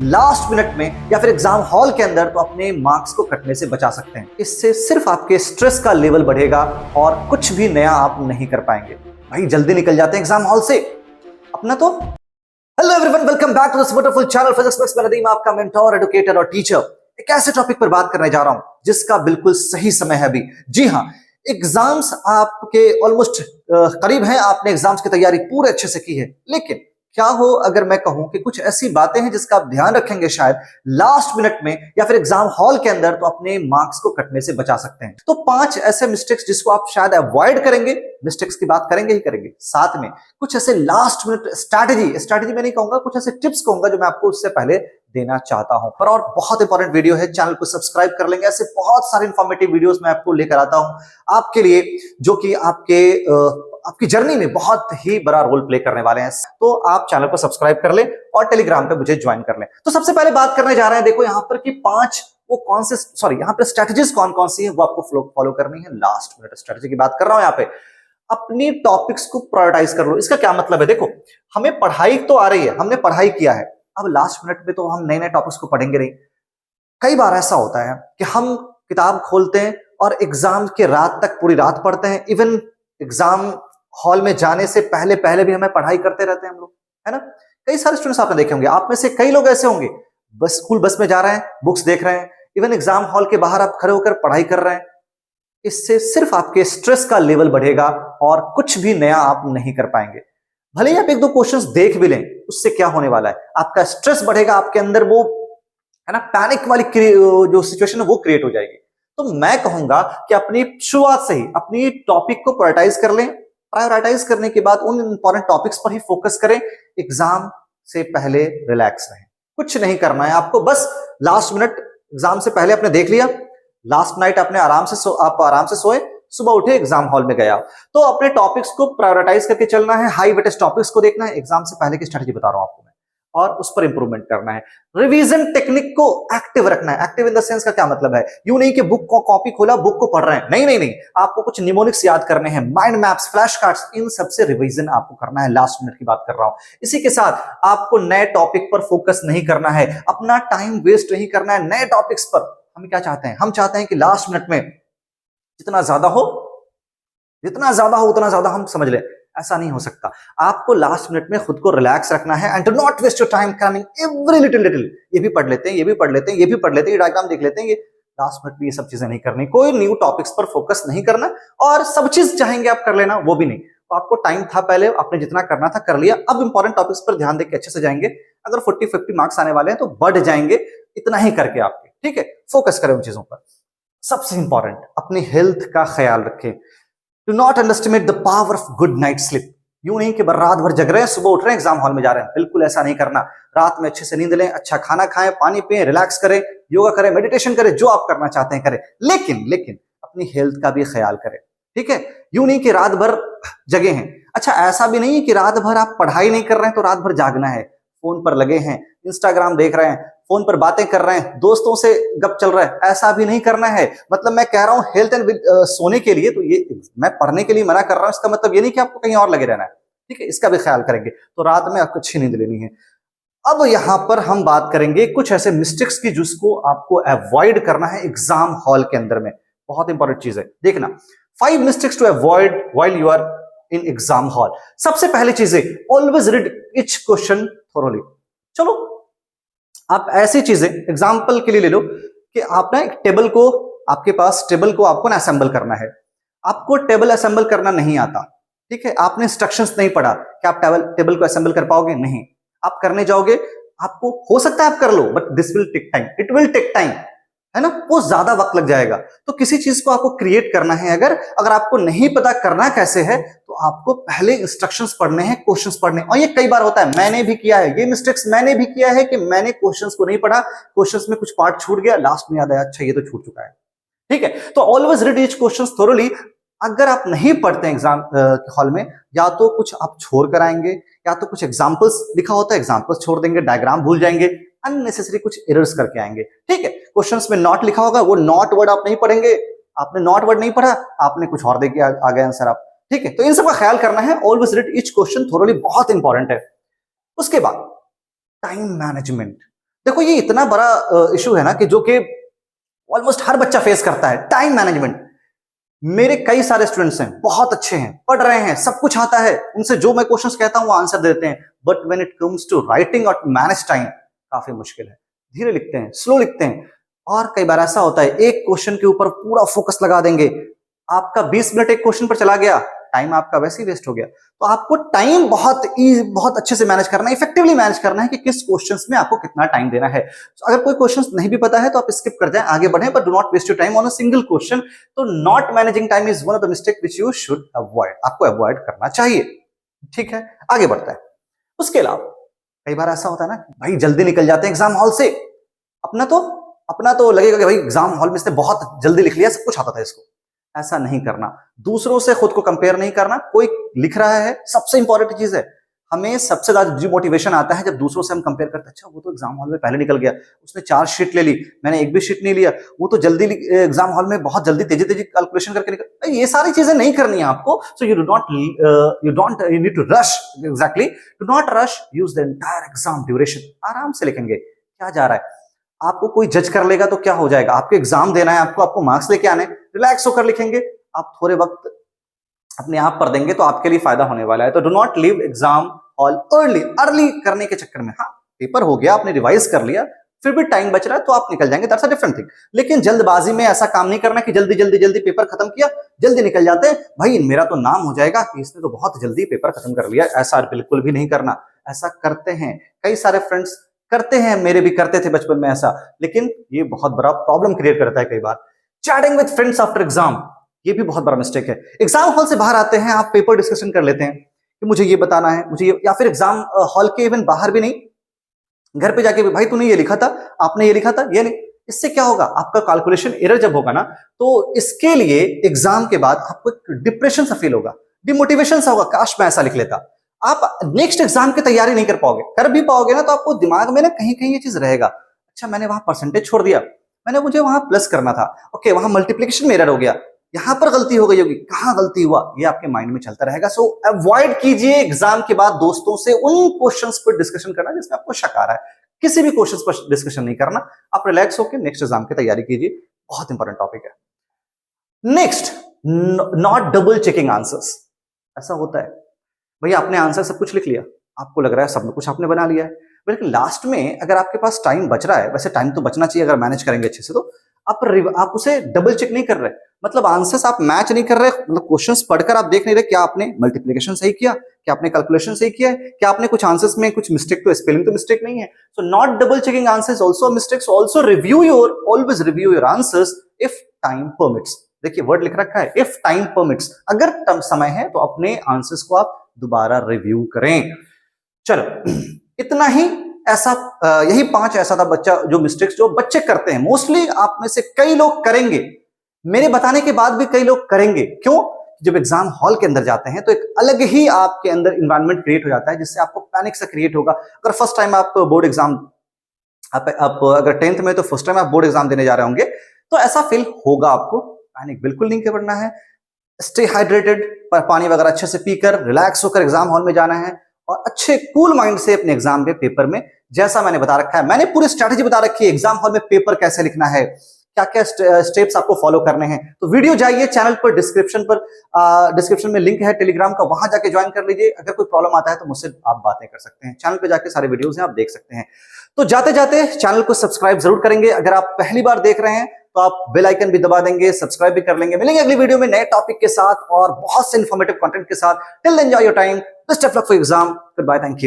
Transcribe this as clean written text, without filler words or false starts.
Last minute में या फिर एग्जाम हॉल के अंदर तो अपने मार्क्स को कटने से बचा सकते हैं। इससे सिर्फ आपके स्ट्रेस का लेवल बढ़ेगा और कुछ भी नया आप नहीं कर पाएंगे। भाई जल्दी निकल जाते हैं एग्जाम हॉल से अपना तो। Hello everyone, welcome back to this wonderful channel physics maths में नदीम, आपका मेंटोर, एडुकेटर और टीचर। एक ऐसे टॉपिक पर बात करने जा रहा हूं जिसका बिल्कुल सही समय है अभी। जी हां, एग्जाम्स आपके ऑलमोस्ट करीब हैं, आपने एग्जाम्स की तैयारी पूरे अच्छे से की है, लेकिन क्या हो अगर मैं कहूं कि कुछ ऐसी बातें हैं जिसका आप ध्यान रखेंगे शायद लास्ट मिनट में या फिर एग्जाम हॉल के अंदर तो अपने मार्क्स को कटने से बचा सकते हैं। तो 5 ऐसे मिस्टेक्स जिसको आप शायद अवॉइड करेंगे। मिस्टेक्स की बात करेंगे ही करेंगे, साथ में कुछ ऐसे लास्ट मिनट स्ट्रैटेजी मैं नहीं कहूंगा, कुछ ऐसे टिप्स कहूंगा जो मैं आपको उससे पहले देना चाहता हूं। पर और बहुत इंपॉर्टेंट वीडियो है, चैनल को सब्सक्राइब कर लेंगे। ऐसे बहुत सारे इंफॉर्मेटिव वीडियोस मैं आपको लेकर आता हूं आपके लिए, जो कि आपकी जर्नी में बहुत ही बड़ा रोल प्ले करने वाले हैं। तो आप चैनल को सब्सक्राइब कर लें और टेलीग्राम पे मुझे ज्वाइन कर लें। तो सबसे पहले बात करने जा रहे हैं, देखो यहां पर कि 5 यहां पर स्ट्रेटजीज कौन कौन सी है वो आपको फॉलो करनी है। लास्ट मिनट स्ट्रेटजी की बात कर रहा हूं। यहां पे अपनी टॉपिक्स को प्रायोरिटाइज कर लो। इसका क्या मतलब है? देखो, हमें पढ़ाई तो आ रही है, हमने पढ़ाई किया है, अब लास्ट मिनट में तो हम नए नए टॉपिक्स को पढ़ेंगे नहीं। कई बार ऐसा होता है कि हम किताब खोलते हैं और एग्जाम के रात तक पूरी रात पढ़ते हैं। इवन एग्जाम हॉल में जाने से पहले पहले भी हमें पढ़ाई करते रहते हैं हम लोग, है ना। कई सारे स्टूडेंट्स आपने देखे होंगे, आप में से कई लोग ऐसे होंगे, बस स्कूल बस में जा रहे हैं, बुक्स देख रहे हैं, इवन एग्जाम हॉल के बाहर आप खड़े होकर पढ़ाई कर रहे हैं। इससे सिर्फ आपके स्ट्रेस का लेवल बढ़ेगा और कुछ भी नया आप नहीं कर पाएंगे। भले ही आप 1-2 क्वेश्चंस देख भी लें, उससे क्या होने वाला है, आपका स्ट्रेस बढ़ेगा, आपके अंदर वो है ना पैनिक वाली जो सिचुएशन है वो क्रिएट हो जाएगी। तो मैं कहूंगा कि अपनी शुरुआत से ही अपनी टॉपिक को प्रायोरिटाइज कर लें। प्रायोरिटाइज करने के बाद उन इंपॉर्टेंट टॉपिक्स पर ही फोकस करें। एग्जाम से पहले रिलैक्स रहें, कुछ नहीं करना है आपको। बस लास्ट मिनट एग्जाम से पहले आपने देख लिया, लास्ट नाइट आपने आराम से सोए, सुबह उठे एग्जाम हॉल में गया, तो अपने टॉपिक्स को प्रायोरिटाइज करके चलना है। हाई वेटेज टॉपिक्स को देखना है। एग्जाम से पहले की स्ट्रेटजी बता रहा हूं आपको मैं, और उस पर इंप्रूवमेंट करना है। रिवीजन टेक्निक को एक्टिव रखना है। एक्टिव इन द सेंस का क्या मतलब है? यूं नहीं कि बुक को कॉपी खोला, बुक को पढ़ रहे हैं, नहीं, आपको कुछ निमोनिक्स याद करने हैं, माइंड मैप्स, फ्लैश कार्ड्स, इन सबसे रिवीजन आपको करना है। लास्ट मिनट की बात कर रहा हूं। इसी के साथ आपको नए टॉपिक पर फोकस नहीं करना है, अपना टाइम वेस्ट नहीं करना है नए टॉपिक्स पर। हम क्या चाहते हैं? हम चाहते हैं कि लास्ट मिनट में जितना ज्यादा हो उतना ज्यादा हम समझ लें। ऐसा नहीं हो सकता। आपको लास्ट मिनट में खुद को रिलैक्स रखना है and do not waste your time cramming every little. ये भी पढ़ लेते हैं, ये भी पढ़ लेते हैं, ये भी पढ़ लेते हैं, ये डायग्राम देख लेते हैं। ये लास्ट मिनट में ये सब चीजें नहीं करनी, कोई न्यू टॉपिक्स पर फोकस नहीं करना, और सब चीज चाहेंगे आप कर लेना, वो भी नहीं। तो आपको टाइम था, पहले आपने जितना करना था कर लिया। अब इंपॉर्टेंट टॉपिक्स पर ध्यान देकर अच्छे से जाएंगे। अगर 40-50 मार्क्स आने वाले हैं तो बढ़ जाएंगे, इतना ही करके आपके, ठीक है। फोकस करें उन चीजों पर। सबसे इंपॉर्टेंट, अपनी हेल्थ का ख्याल रखें। Do not underestimate the power of good night sleep. यूं नहीं कि रात भर जग रहे हैं, सुबह उठ रहे हैं, एग्जाम हॉल में जा रहे हैं, बिल्कुल ऐसा नहीं करना। रात में अच्छे से नींद लें, अच्छा खाना खाएं, पानी पिएं, रिलैक्स करें, योगा करें, मेडिटेशन करें, जो आप करना चाहते हैं करें, लेकिन अपनी हेल्थ का भी ख्याल करें, ठीक है। यूं नहीं कि रात भर जगे हैं। अच्छा, ऐसा भी नहीं है कि रात भर आप पढ़ाई नहीं कर रहे हैं तो रात भर जागना है। फोन पर लगे हैं, इंस्टाग्राम देख रहे हैं, फोन पर बातें कर रहे हैं, दोस्तों से गप चल रहा है, ऐसा भी नहीं करना है। मतलब मैं कह रहा हूं हेल्थ एंड सोने के लिए, तो ये मैं पढ़ने के लिए मना कर रहा हूं, इसका मतलब ये नहीं कि आपको कहीं और लगे रहना है, ठीक है। इसका भी ख्याल करेंगे तो रात में आपको अच्छी नींद लेनी है। अब यहां पर हम बात करेंगे कुछ ऐसे मिस्टेक्स की जिसको आपको अवॉइड करना है एग्जाम हॉल के अंदर में। बहुत इंपॉर्टेंट चीज है, देखना। 5 mistakes to avoid while you are in exam hall. सबसे पहली चीज है, always read each question thoroughly. चलो, आप ऐसी चीजें एग्जाम्पल के लिए ले लो कि आप ना एक टेबल को, आपके पास टेबल को आपको ना असेंबल करना है। आपको टेबल असेंबल करना नहीं आता, ठीक है। आपने इंस्ट्रक्शंस नहीं पढ़ा कि आप टेबल को असेंबल कर पाओगे, नहीं। आप करने जाओगे, आपको हो सकता है आप कर लो, but this will take time, it will take time, है ना, वो ज्यादा वक्त लग जाएगा। तो किसी चीज को आपको क्रिएट करना है, अगर आपको नहीं पता करना कैसे है, तो आपको पहले इंस्ट्रक्शंस पढ़ने हैं, क्वेश्चंस पढ़ने। और ये कई बार होता है, मैंने भी किया है ये मिस्टेक्स, मैंने भी किया है कि मैंने क्वेश्चंस को नहीं पढ़ा, क्वेश्चंस में कुछ पार्ट छूट गया, लास्ट में याद आया अच्छा ये तो छूट चुका है, ठीक है। तो always read each questions thoroughly. अगर आप नहीं पढ़ते एग्जाम हॉल में, या तो कुछ आप छोड़ कर आएंगे, या तो कुछ एग्जाम्पल्स लिखा होता है एग्जाम्पल्स छोड़ देंगे, डायग्राम भूल जाएंगे, अननेसेसरी कुछ एरर्स करके आएंगे, ठीक है। क्वेश्चंस में नॉट लिखा होगा, वो नॉट वर्ड आप नहीं पढ़ेंगे, आपने नॉट वर्ड नहीं पढ़ा, आपने कुछ और देके आ गए आंसर आप, ठीक है। तो इन सब का ख्याल करना है। Always read each question thoroughly, बहुत इंपॉर्टेंट है। उसके बाद टाइम मैनेजमेंट। देखो ये इतना बड़ा इशू है ना कि जो कि ऑलमोस्ट हर बच्चा फेस करता है, टाइम मैनेजमेंट। मेरे कई सारे स्टूडेंट्स हैं, बहुत अच्छे हैं, पढ़ रहे हैं, सब कुछ आता है, उनसे जो मैं क्वेश्चंस कहता हूं वो आंसर देते हैं, but when it comes to writing और मैनेज टाइम, काफी मुश्किल है। धीरे लिखते हैं, स्लो लिखते हैं, और कई बार ऐसा होता है एक क्वेश्चन के ऊपर पूरा फोकस लगा देंगे, आपका 20 मिनट एक क्वेश्चन पर चला गया, टाइम आपका वैसे ही वेस्ट हो गया। तो आपको टाइम बहुत अच्छे से मैनेज करना है, इफेक्टिवली मैनेज करना है कि किस क्वेश्चंस में आपको कितना टाइम देना है। तो अगर कोई क्वेश्चंस नहीं भी पता है तो आप स्किप कर जाएं, आगे बढ़ें, but do not waste your time on a single question. तो not managing time is one of the mistake which you should avoid, आपको अवॉइड करना चाहिए। ठीक है, आगे बढ़ता है। उसके अलावा कई बार ऐसा होता है ना, भाई जल्दी निकल जाते हैं एग्जाम हॉल से, अपना तो लगेगा कि भाई एग्जाम हॉल में इसने बहुत जल्दी लिख लिया, सब कुछ आता था इसको। ऐसा नहीं करना, दूसरों से खुद को कंपेयर नहीं करना। कोई लिख रहा है, सबसे इंपॉर्टेंट चीज है, हमें सबसे ज्यादा डिमोटिवेशन आता है जब दूसरों से हम कंपेयर करते हैं। अच्छा वो तो एग्जाम हॉल में पहले निकल गया, उसने 4 शीट ले ली, मैंने एक भी शीट नहीं लिया, वो तो जल्दी एग्जाम हॉल में बहुत जल्दी तेजी कैलकुलेशन करके निकल। ये सारी चीजें नहीं करनी है आपको। So you need to rush, exactly, do not rush, use the entire exam duration. आराम से लिखेंगे, क्या जा रहा है, आपको कोई जज कर लेगा तो क्या हो जाएगा, आपको एग्जाम देना है, आपको मार्क्स लेके आने, रिलैक्स होकर लिखेंगे, आप थोड़े वक्त अपने आप पर देंगे तो आपके लिए फायदा होने वाला है। तो do not leave exam hall early करने के चक्कर में। हाँ पेपर हो गया, आपने रिवाइज कर लिया, फिर भी टाइम बच रहा है तो आप निकल जाएंगे, दैट्स अ डिफरेंट थिंग। लेकिन जल्दबाजी में ऐसा काम नहीं करना कि जल्दी पेपर खत्म किया, जल्दी निकल जाते हैं, भाई मेरा तो नाम हो जाएगा कि इसने तो बहुत जल्दी पेपर खत्म कर लिया। ऐसा बिल्कुल भी नहीं करना। ऐसा करते हैं कई सारे फ्रेंड्स, करते हैं, मेरे भी करते थे बचपन में ऐसा, लेकिन ये बहुत बड़ा प्रॉब्लम क्रिएट करता है कई बार। Chatting with friends after exam, ये भी बहुत बड़ा मिस्टेक है। एग्जाम हॉल से बाहर आते हैं, आप पेपर डिस्कशन कर लेते हैं कि मुझे ये बताना है, मुझे ये, या फिर एग्जाम हॉल के इवन बाहर भी नहीं, घर पे जाके भी, भाई तूने ये लिखा था, आपने ये लिखा था, ये नहीं। इससे क्या होगा, आपका कैलकुलेशन एरर जब होगा ना, तो इसके लिए एग्जाम के बाद आपको एक डिप्रेशन सा फील होगा, डिमोटिवेशन सा होगा, काश मैं ऐसा लिख लेता। आप नेक्स्ट एग्जाम की तैयारी नहीं कर पाओगे, कर भी पाओगे ना तो आपको दिमाग में ना कहीं कहीं ये चीज रहेगा, अच्छा मैंने वहां परसेंटेज छोड़ दिया, मुझे वहां प्लस करना था, ओके वहां मल्टीप्लिकेशन में एरर हो गया, यहां पर गलती हो गई होगी, कहां गलती हुआ, ये आपके माइंड में चलता रहेगा। सो अवॉइड कीजिए एग्जाम के बाद दोस्तों से उन क्वेश्चंस पर डिस्कशन करना जिसमें आपको शक आ रहा है। किसी भी क्वेश्चंस पर डिस्कशन नहीं करना, आप रिलैक्स होकर नेक्स्ट एग्जाम की तैयारी कीजिए, बहुत इंपॉर्टेंट टॉपिक है। Next, not double checking answers. ऐसा होता है, भैया आपने आंसर सब कुछ लिख लिया, आपको लग रहा है सब कुछ आपने बना लिया है, लेकिन लास्ट में अगर आपके पास टाइम बच रहा है, वैसे टाइम तो बचना चाहिए अगर मैनेज करेंगे अच्छे से, तो आप उसे डबल चेक नहीं कर रहे, मतलब आंसर्स आप मैच नहीं कर रहे, मतलब क्वेश्चंस पढ़कर आप देख नहीं रहे क्या आपने मल्टीप्लिकेशन सही किया, क्या आपने कैलकुलेशन सही किया है, क्या आपने कुछ आंसर्स में कुछ मिस्टेक, तो स्पेलिंग तो मिस्टेक नहीं है। So not double checking answers also mistakes, also always review your answers if time permits. देखिए वर्ड लिख रखा है इफ टाइम परमिट्स, अगर समय है तो अपने आंसर्स को आप दोबारा रिव्यू करें। चलो इतना ही, ऐसा यही 5 ऐसा था बच्चा जो मिस्टेक्स जो बच्चे करते हैं, मोस्टली आप में से कई लोग करेंगे, मेरे बताने के बाद भी कई लोग करेंगे। क्यों? जब एग्जाम हॉल के अंदर जाते हैं तो एक अलग ही आपके अंदर इन्वायरमेंट क्रिएट हो जाता है जिससे आपको पैनिक सा क्रिएट होगा। अगर फर्स्ट टाइम आप बोर्ड एग्जाम, आप अगर 10th में तो फर्स्ट टाइम आप बोर्ड एग्जाम देने जा रहे होंगे तो ऐसा फील होगा आपको, पैनिक बिल्कुल नहीं करना है। स्टे हाइड्रेटेड, पानी वगैरह अच्छे से पीकर रिलैक्स होकर एग्जाम हॉल में जाना है और अच्छे कूल माइंड से अपने एग्जाम पे पेपर में, जैसा मैंने बता रखा है, मैंने पूरी स्ट्रैटेजी बता रखी है एग्जाम हॉल में पेपर कैसे लिखना है, क्या क्या स्टेप्स आपको फॉलो करने हैं। तो वीडियो जाइए चैनल पर, डिस्क्रिप्शन में लिंक है टेलीग्राम का, वहां जाके ज्वाइन कर लीजिए। अगर कोई प्रॉब्लम आता है तो मुझसे आप बातें कर सकते हैं, चैनल पे जाके सारे वीडियोस हैं आप देख सकते हैं। तो जाते जाते चैनल को सब्सक्राइब जरूर करेंगे, अगर आप पहली बार देख रहे हैं तो आप बेल आइकन भी दबा देंगे, सब्सक्राइब भी कर लेंगे। मिलेंगे अगली वीडियो में नए टॉपिक के साथ और बहुत से इंफॉर्मेटिव कंटेंट के साथ। Till then enjoy your time, best of luck for exam, goodbye, thank you.